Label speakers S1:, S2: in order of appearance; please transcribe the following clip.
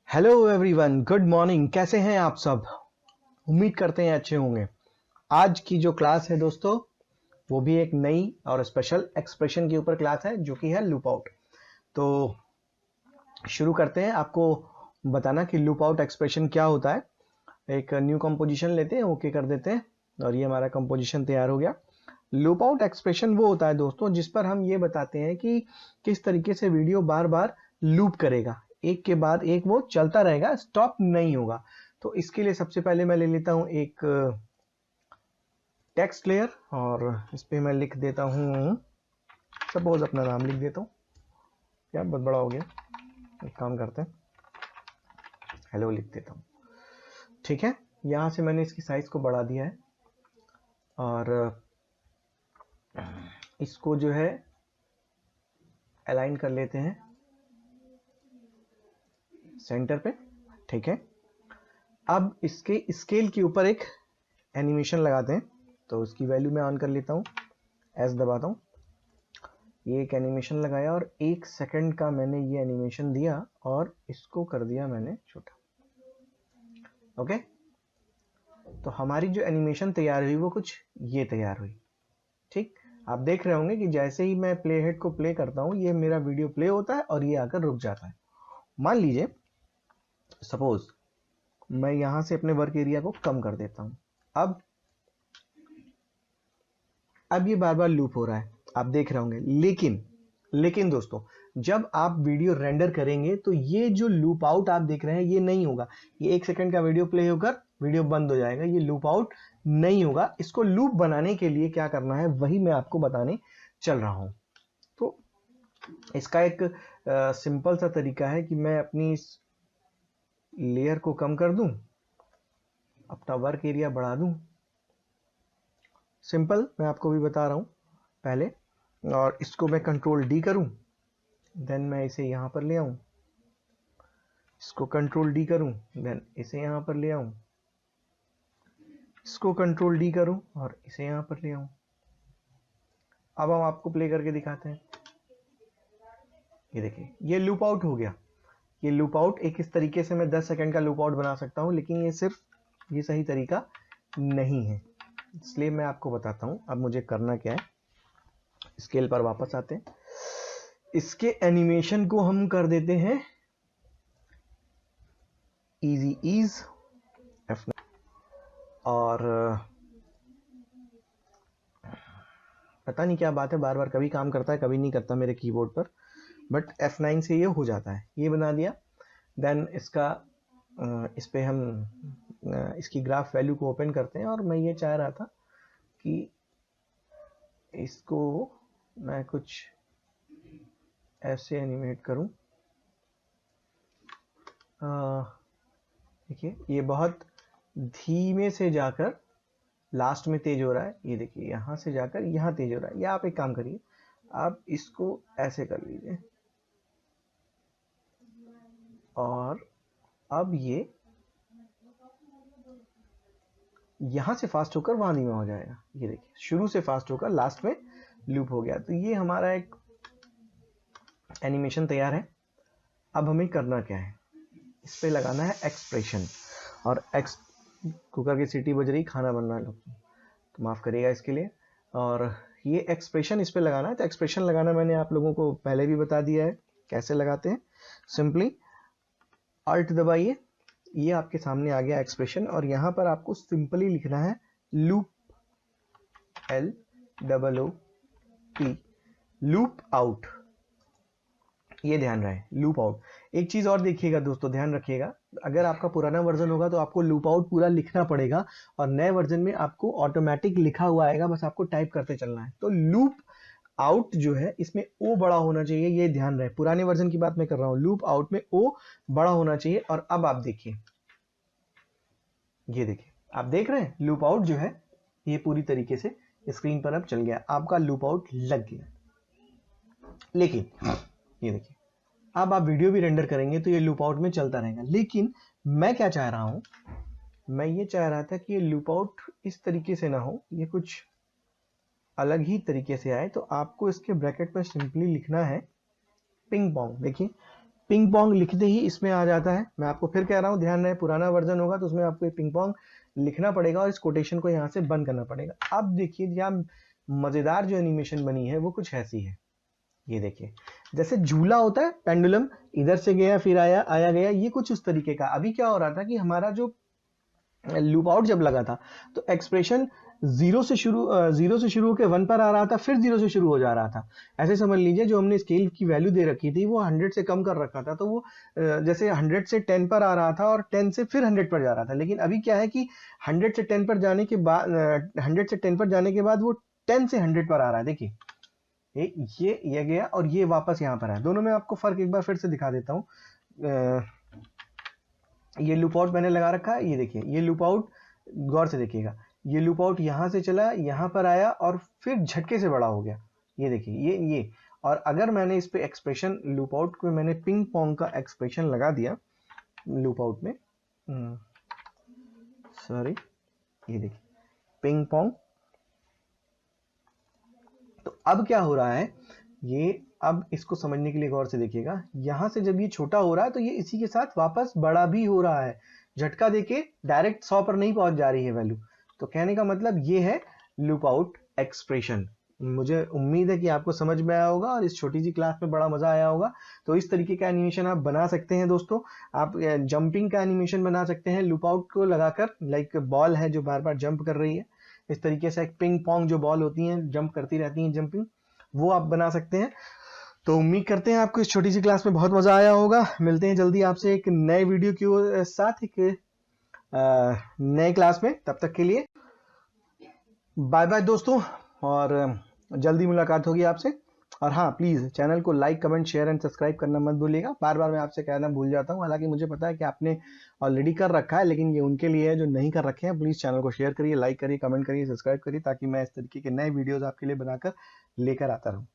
S1: Hello everyone, good morning. कैसे हैं आप सब? उम्मीद करते हैं अच्छे होंगे। आज की जो क्लास है दोस्तों, वो भी एक नई और स्पेशल एक्सप्रेशन के ऊपर क्लास है, जो कि है लूप आउट। तो शुरू करते हैं। आपको बताना कि लूप आउट एक्सप्रेशन क्या होता है। एक न्यू कंपोजिशन लेते हैं, ओके कर देते हैं, और ये हमारा कंपोजिशन तैयार हो गया। लूप आउट एक्सप्रेशन वो होता है दोस्तों जिस पर हम ये बताते हैं कि किस तरीके से वीडियो बार बार लूप करेगा, एक के बाद एक वो चलता रहेगा, स्टॉप नहीं होगा। तो इसके लिए सबसे पहले मैं ले लेता हूं एक टेक्स्ट लेयर, और इस पे मैं लिख देता हूं, सपोज अपना नाम लिख देता हूं। क्या बहुत बड़ा हो गया, एक काम करते हैं, हेलो लिख देता हूं। ठीक है, यहां से मैंने इसकी साइज को बढ़ा दिया है, और इसको जो है अलाइन कर लेते हैं सेंटर पे। ठीक है, अब इसके स्केल के ऊपर एक एनिमेशन लगाते हैं। तो उसकी वैल्यू मैं ऑन कर लेता हूँ, एस दबाता हूँ। ये एक एनिमेशन लगाया और 1 सेकंड का मैंने ये एनिमेशन दिया और इसको कर दिया मैंने छोटा। ओके, तो हमारी जो एनिमेशन तैयार हुई वो कुछ ये तैयार हुई। ठीक, आप देख रहे होंगे कि जैसे ही मैं प्ले हेड को प्ले करता हूँ, ये मेरा वीडियो प्ले होता है और ये आकर रुक जाता है। मान लीजिए सपोज मैं यहां से अपने वर्क एरिया को कम कर देता हूं। अब ये बार बार लूप हो रहा है, आप देख रहे होंगे। लेकिन दोस्तों, जब आप वीडियो रेंडर करेंगे तो ये जो लूप आउट आप देख रहे हैं ये नहीं होगा। ये 1 सेकंड का वीडियो प्ले होकर वीडियो बंद हो जाएगा, ये लूप आउट नहीं होगा। इसको लूप बनाने के लिए क्या करना है वही मैं आपको बताने चल रहा हूं। तो इसका एक सिंपल सा तरीका है कि मैं अपनी इस लेयर को कम कर दूं, अपना वर्क एरिया बढ़ा दूं। सिंपल, मैं आपको भी बता रहा हूं पहले। और इसको मैं कंट्रोल डी करूं, देन मैं इसे यहां पर ले आऊं। इसको कंट्रोल डी करूं, देन इसे यहां पर ले आऊं। इसको कंट्रोल डी करूं और इसे यहां पर ले आऊं। अब हम आपको प्ले करके दिखाते हैं। ये देखिए, ये लूप आउट हो गया। ये लूप आउट एक इस तरीके से मैं 10 सेकंड का लूप आउट बना सकता हूं, लेकिन ये सही तरीका नहीं है, इसलिए मैं आपको बताता हूं अब मुझे करना क्या है। स्केल पर वापस आते हैं, इसके एनिमेशन को हम कर देते हैं इजी ईज F9। और पता नहीं क्या बात है, बार बार कभी काम करता है कभी नहीं करता मेरे कीबोर्ड पर, बट F9 से ये हो जाता है। ये बना दिया। देन इसका इस पे हम इसकी ग्राफ वैल्यू को ओपन करते हैं, और मैं ये चाह रहा था कि इसको मैं कुछ ऐसे एनिमेट करूं। देखिए, ये बहुत धीमे से जाकर लास्ट में तेज हो रहा है। ये देखिए, यहां से जाकर यहां तेज हो रहा है। या आप एक काम करिए, आप इसको ऐसे कर लीजिए, और अब ये यहां से फास्ट होकर वहां धीमा हो जाएगा। ये देखिए, शुरू से फास्ट होकर लास्ट में लूप हो गया। तो ये हमारा एक एनिमेशन तैयार है। अब हमें करना क्या है, इस पे लगाना है एक्सप्रेशन। और कुकर की सीटी बज रही, खाना बनना है, तो माफ करिएगा इसके लिए। और ये एक्सप्रेशन इस पे लगाना है। तो एक्सप्रेशन लगाना मैंने आप लोगों को पहले भी बता दिया है कैसे लगाते हैं। सिंपली अल्ट दबाइए, ये आपके सामने आ गया एक्सप्रेशन, और यहां पर आपको सिंपली लिखना है लूप, LOOP, लूप आउट। ये ध्यान रहे, लूप आउट। एक चीज और देखिएगा दोस्तों, ध्यान रखिएगा, अगर आपका पुराना वर्जन होगा तो आपको लूप आउट पूरा लिखना पड़ेगा, और नए वर्जन में आपको ऑटोमेटिक लिखा हुआ आएगा, बस आपको टाइप करते चलना है। तो लूप आउट जो है इसमें ओ बड़ा होना चाहिए, ये ध्यान रहे। पुराने वर्जन की बात मैं कर रहा हूं, लूप आउट में ओ बड़ा होना चाहिए। और अब आप देखिए, ये देखिए, आप देख रहे हैं लूप आउट जो है ये पूरी तरीके से स्क्रीन पर अब चल गया, आपका लूप आउट लग गया। लेकिन ये देखिए, अब आप वीडियो भी रेंडर करेंगे तो ये लूप आउट में चलता रहेगा। लेकिन मैं क्या चाह रहा हूं, मैं ये चाह रहा था कि ये लूप आउट इस तरीके से ना हो, ये कुछ अलग ही तरीके से आए। तो आपको इसके ब्रैकेट पर सिंपली लिखना है पिंग पोंग। देखिए, पिंग पोंग लिखते ही इसमें आ जाता है। मैं आपको फिर कह रहा हूँ, ध्यान रहे, पुराना वर्जन होगा तो उसमें आपको पिंग पोंग लिखना पड़ेगा और इस कोटेशन को यहाँ से बंद करना पड़ेगा। अब देखिए यहाँ मजेदार जो एनिमेशन बनी है वो कुछ ऐसी है। ये देखिए जैसे झूला होता है, पेंडुलम इधर से गया फिर आया आया गया, ये कुछ उस तरीके का। अभी क्या हो रहा था कि हमारा जो लूप आउट जब लगा था तो एक्सप्रेशन जीरो से शुरू होकर 1 पर आ रहा था, फिर 0 से शुरू हो जा रहा था। ऐसे समझ लीजिए जो हमने स्केल की वैल्यू दे रखी थी वो 100 से कम कर रखा था, तो वो जैसे 100 से 10 पर आ रहा था और 10 से फिर 100 पर जा रहा था। लेकिन अभी क्या है कि 100 से 10 पर जाने के बाद 100 से 10 पर जाने के बाद वो 10 से 100 पर आ रहा है। देखिए ये गया और ये वापस यहाँ पर है। दोनों में आपको फर्क एक बार फिर से दिखा देता हूँ। ये लूप आउट मैंने लगा रखा है, ये देखिए ये लूप आउट, गौर से देखिएगा, ये लूप आउट यहाँ से चला, यहाँ पर आया और फिर झटके से बड़ा हो गया। ये देखिए ये और अगर मैंने इस पे एक्सप्रेशन लूप आउट में मैंने पिंग पोंग का एक्सप्रेशन लगा दिया लूप आउट में, सॉरी, ये देखिए पिंग पोंग, तो अब क्या हो रहा है, ये अब इसको समझने के लिए गौर से देखिएगा, यहां से जब ये छोटा हो रहा है तो ये इसी के साथ वापस बड़ा भी हो रहा है। झटका देके डायरेक्ट 100 पर नहीं पहुंच जा रही है वैल्यू। तो कहने का मतलब ये है लूप आउट एक्सप्रेशन। मुझे उम्मीद है कि आपको समझ में आया होगा और इस छोटी सी क्लास में बड़ा मजा आया होगा। तो इस तरीके का एनिमेशन आप बना सकते हैं दोस्तों। आप जंपिंग का एनिमेशन बना सकते हैं लूप आउट को लगाकर, लाइक बॉल है जो बार बार जंप कर रही है, इस तरीके से एक पिंग पोंग जो बॉल होती है जंप करती रहती है, जंपिंग, वो आप बना सकते हैं। तो उम्मीद करते हैं आपको इस छोटी सी क्लास में बहुत मजा आया होगा। मिलते हैं जल्दी आपसे एक नए वीडियो के साथ एक नए क्लास में। तब तक के लिए बाय बाय दोस्तों, और जल्दी मुलाकात होगी आपसे। और हाँ, प्लीज़ चैनल को like, comment, share and subscribe करना मत भूलिएगा। बार बार मैं आपसे कहना भूल जाता हूँ, हालांकि मुझे पता है कि आपने ऑलरेडी कर रखा है, लेकिन ये उनके लिए है जो नहीं कर रखे हैं। प्लीज़ चैनल को शेयर करिए, लाइक करिए, कमेंट करिए, सब्सक्राइब करिए, ताकि मैं इस तरीके के नए वीडियोज़ आपके लिए बनाकर लेकर आता रहूँ।